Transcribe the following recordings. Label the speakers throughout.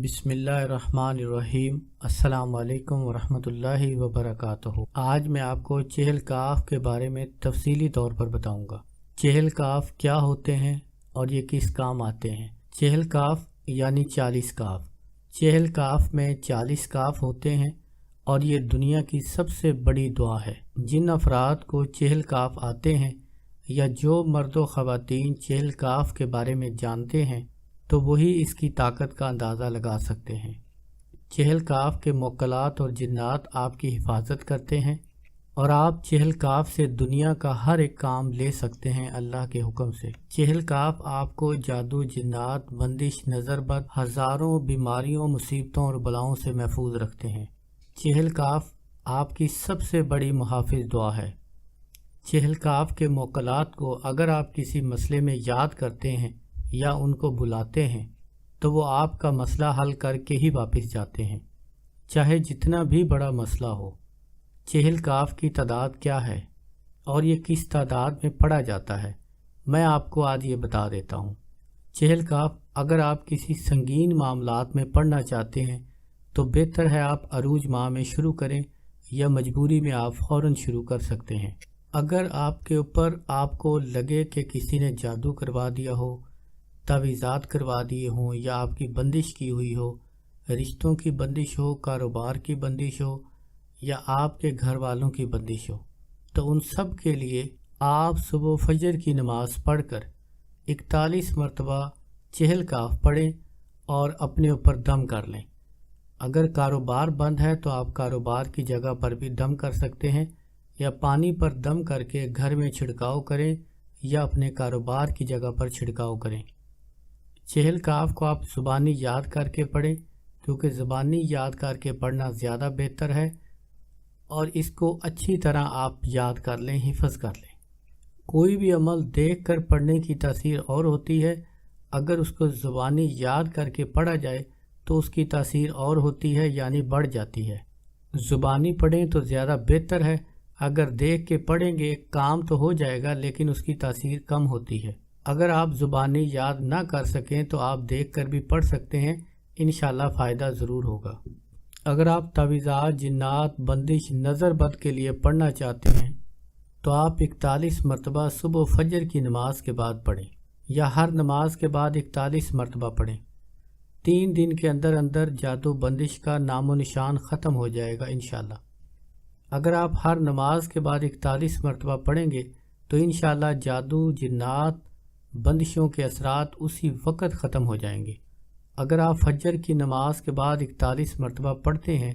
Speaker 1: بسم اللہ الرحمن الرحیم۔ السلام علیکم ورحمۃ وبرکاتہ۔ آج میں آپ کو چہل کاف کے بارے میں تفصیلی طور پر بتاؤں گا۔ چہل کاف کیا ہوتے ہیں اور یہ کس کام آتے ہیں۔ چہل کاف یعنی 40 کاف۔ چہل کاف میں 40 کاف ہوتے ہیں اور یہ دنیا کی سب سے بڑی دعا ہے۔ جن افراد کو چہل کاف آتے ہیں یا جو مرد و خواتین چہل کاف کے بارے میں جانتے ہیں تو وہی اس کی طاقت کا اندازہ لگا سکتے ہیں۔ چہل کاف کے موکلات اور جنات آپ کی حفاظت کرتے ہیں اور آپ چہل کاف سے دنیا کا ہر ایک کام لے سکتے ہیں اللہ کے حکم سے۔ چہل کاف آپ کو جادو، جنات، بندش، نظر بد، ہزاروں بیماریوں، مصیبتوں اور بلاؤں سے محفوظ رکھتے ہیں۔ چہل کاف آپ کی سب سے بڑی محافظ دعا ہے۔ چہل کاف کے موکلات کو اگر آپ کسی مسئلے میں یاد کرتے ہیں یا ان کو بلاتے ہیں تو وہ آپ کا مسئلہ حل کر کے ہی واپس جاتے ہیں، چاہے جتنا بھی بڑا مسئلہ ہو۔ چہل کاف کی تعداد کیا ہے اور یہ کس تعداد میں پڑھا جاتا ہے، میں آپ کو آج یہ بتا دیتا ہوں۔ چہل کاف اگر آپ کسی سنگین معاملات میں پڑھنا چاہتے ہیں تو بہتر ہے آپ عروج ماہ میں شروع کریں یا مجبوری میں آپ فوراً شروع کر سکتے ہیں۔ اگر آپ کے اوپر آپ کو لگے کہ کسی نے جادو کروا دیا ہو، تعویذات کروا دیے ہوں یا آپ کی بندش کی ہوئی ہو، رشتوں کی بندش ہو، کاروبار کی بندش ہو یا آپ کے گھر والوں کی بندش ہو، تو ان سب کے لیے آپ صبح فجر کی نماز پڑھ کر 41 مرتبہ چہل کاف پڑھیں اور اپنے اوپر دم کر لیں۔ اگر کاروبار بند ہے تو آپ کاروبار کی جگہ پر بھی دم کر سکتے ہیں یا پانی پر دم کر کے گھر میں چھڑکاؤ کریں یا اپنے کاروبار کی جگہ پر چھڑکاؤ کریں۔ چہل کاف کو آپ زبانی یاد کر کے پڑھیں کیونکہ زبانی یاد کر کے پڑھنا زیادہ بہتر ہے اور اس کو اچھی طرح آپ یاد کر لیں، حفظ کر لیں۔ کوئی بھی عمل دیکھ کر پڑھنے کی تاثیر اور ہوتی ہے، اگر اس کو زبانی یاد کر کے پڑھا جائے تو اس کی تاثیر اور ہوتی ہے، یعنی بڑھ جاتی ہے۔ زبانی پڑھیں تو زیادہ بہتر ہے، اگر دیکھ کے پڑھیں گے کام تو ہو جائے گا لیکن اس کی تاثیر کم ہوتی ہے۔ اگر آپ زبانی یاد نہ کر سکیں تو آپ دیکھ کر بھی پڑھ سکتے ہیں، انشاءاللہ فائدہ ضرور ہوگا۔ اگر آپ تعویذات، جنات، بندش، نظر بد کے لیے پڑھنا چاہتے ہیں تو آپ 41 مرتبہ صبح فجر کی نماز کے بعد پڑھیں یا ہر نماز کے بعد 41 مرتبہ پڑھیں۔ 3 دن کے اندر اندر جادو بندش کا نام و نشان ختم ہو جائے گا انشاءاللہ۔ اگر آپ ہر نماز کے بعد 41 مرتبہ پڑھیں گے تو انشاءاللہ جادو، جنات، بندشوں کے اثرات اسی وقت ختم ہو جائیں گے۔ اگر آپ فجر کی نماز کے بعد 41 مرتبہ پڑھتے ہیں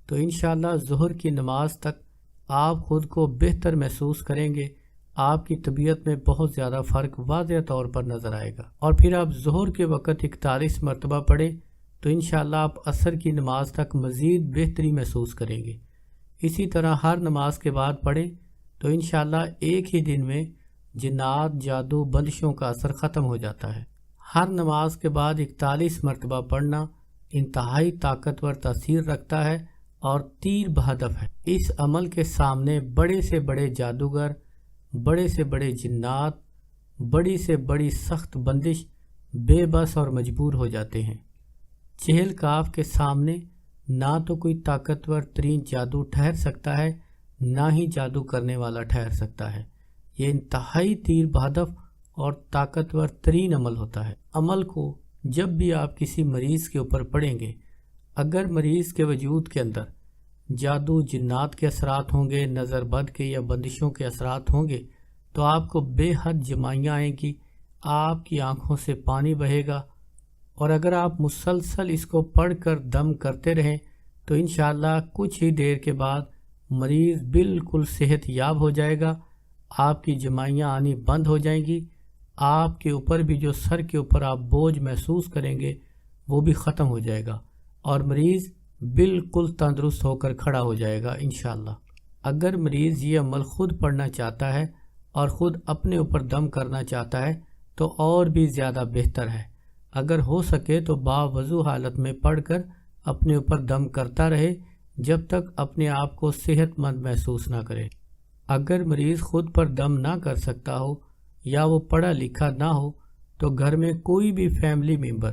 Speaker 1: تو انشاءاللہ ظہر کی نماز تک آپ خود کو بہتر محسوس کریں گے، آپ کی طبیعت میں بہت زیادہ فرق واضح طور پر نظر آئے گا۔ اور پھر آپ ظہر کے وقت 41 مرتبہ پڑھیں تو انشاءاللہ آپ عصر کی نماز تک مزید بہتری محسوس کریں گے۔ اسی طرح ہر نماز کے بعد پڑھیں تو انشاءاللہ ایک ہی دن میں جنات، جادو، بندشوں کا اثر ختم ہو جاتا ہے۔ ہر نماز کے بعد 41 مرتبہ پڑھنا انتہائی طاقتور تاثیر رکھتا ہے اور تیر بہدف ہے۔ اس عمل کے سامنے بڑے سے بڑے جادوگر، بڑے سے بڑے جنات، بڑی سے بڑی سخت بندش بے بس اور مجبور ہو جاتے ہیں۔ چہل کاف کے سامنے نہ تو کوئی طاقتور ترین جادو ٹھہر سکتا ہے، نہ ہی جادو کرنے والا ٹھہر سکتا ہے۔ یہ انتہائی تیر بہدف اور طاقتور ترین عمل ہوتا ہے۔ عمل کو جب بھی آپ کسی مریض کے اوپر پڑھیں گے، اگر مریض کے وجود کے اندر جادو، جنات کے اثرات ہوں گے، نظر بد کے یا بندشوں کے اثرات ہوں گے تو آپ کو بے حد جمائیاں آئیں گی، آپ کی آنکھوں سے پانی بہے گا، اور اگر آپ مسلسل اس کو پڑھ کر دم کرتے رہیں تو انشاءاللہ کچھ ہی دیر کے بعد مریض بالکل صحت یاب ہو جائے گا، آپ کی جمائیاں آنی بند ہو جائیں گی، آپ کے اوپر بھی جو سر کے اوپر آپ بوجھ محسوس کریں گے وہ بھی ختم ہو جائے گا اور مریض بالکل تندرست ہو کر کھڑا ہو جائے گا انشاءاللہ۔ اگر مریض یہ عمل خود پڑھنا چاہتا ہے اور خود اپنے اوپر دم کرنا چاہتا ہے تو اور بھی زیادہ بہتر ہے۔ اگر ہو سکے تو باوضو حالت میں پڑھ کر اپنے اوپر دم کرتا رہے جب تک اپنے آپ کو صحت مند محسوس نہ کرے۔ اگر مریض خود پر دم نہ کر سکتا ہو یا وہ پڑھا لکھا نہ ہو تو گھر میں کوئی بھی فیملی ممبر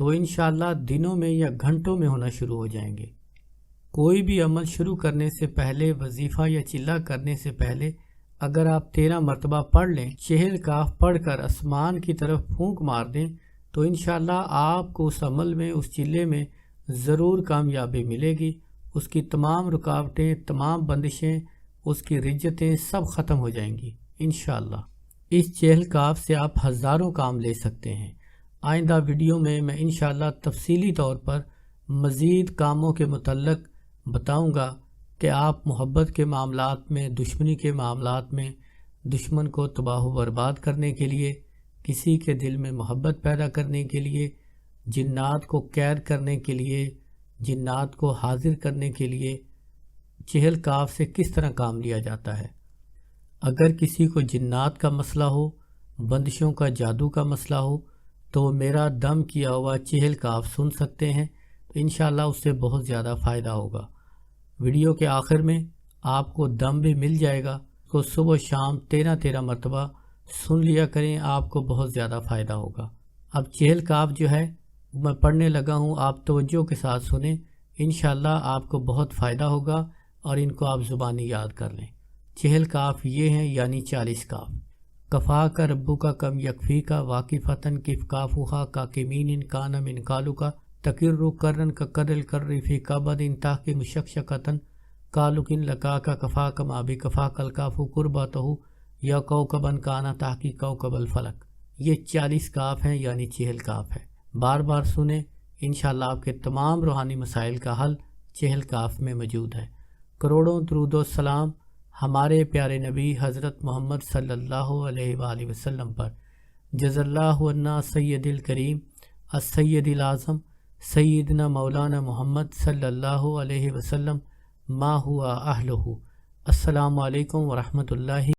Speaker 1: تو انشاءاللہ دنوں میں یا گھنٹوں میں ہونا شروع ہو جائیں گے۔ کوئی بھی عمل شروع کرنے سے پہلے، وظیفہ یا چلہ کرنے سے پہلے اگر آپ 13 مرتبہ پڑھ لیں، چہل کاف پڑھ کر آسمان کی طرف پھونک مار دیں تو انشاءاللہ آپ کو اس عمل میں، اس چلے میں ضرور کامیابی ملے گی۔ اس کی تمام رکاوٹیں، تمام بندشیں، اس کی رجتیں سب ختم ہو جائیں گی انشاءاللہ۔ اس چہل کاف سے آپ ہزاروں کام لے سکتے ہیں۔ آئندہ ویڈیو میں انشاءاللہ تفصیلی طور پر مزید کاموں کے متعلق بتاؤں گا کہ آپ محبت کے معاملات میں، دشمنی کے معاملات میں، دشمن کو تباہ و برباد کرنے کے لیے، کسی کے دل میں محبت پیدا کرنے کے لیے، جنات کو قید کرنے کے لیے، جنات کو حاضر کرنے کے لیے چہل کاف سے کس طرح کام لیا جاتا ہے۔ اگر کسی کو جنات کا مسئلہ ہو، بندشوں کا، جادو کا مسئلہ ہو تو میرا دم کیا ہوا چہل کاف سن سکتے ہیں، تو انشاءاللہ اس سے بہت زیادہ فائدہ ہوگا۔ ویڈیو کے آخر میں آپ کو دم بھی مل جائے گا، تو صبح و شام 13 مرتبہ سن لیا کریں، آپ کو بہت زیادہ فائدہ ہوگا۔ اب چہل کاف جو ہے میں پڑھنے لگا ہوں، آپ توجہ کے ساتھ سنیں، انشاءاللہ آپ کو بہت فائدہ ہوگا اور ان کو آپ زبانی یاد کر لیں۔ چہل کاف یہ ہیں، یعنی 40 کاف۔ کفا کا ربو کا کم یکفی کا واقفتاً کف کافوہا کا کمین ان کان من کالو کا تکر کرن کا کرل کر فی کابد ان تاہ کی مشکشکتاً کالکن لکا کا کفا کما بھی کفا کل کافو قرباتہو یا کوکبن کانا تاکی کوکب الفلک۔ یہ 40 کاف ہیں، یعنی چہل کاف ہے۔ بار بار سنیں، انشاءاللہ آپ کے تمام روحانی مسائل کا حل چہل کاف میں موجود ہے۔ کروڑوں درود و سلام ہمارے پیارے نبی حضرت محمد صلی اللہ علیہ وآلہ وسلم پر۔ جز اللہ عنا سید الکریم السید الاعظم سیدنا مولانا محمد صلی اللہ علیہ وسلم ما ہوا اہلہ۔ السلام علیکم ورحمۃ اللہ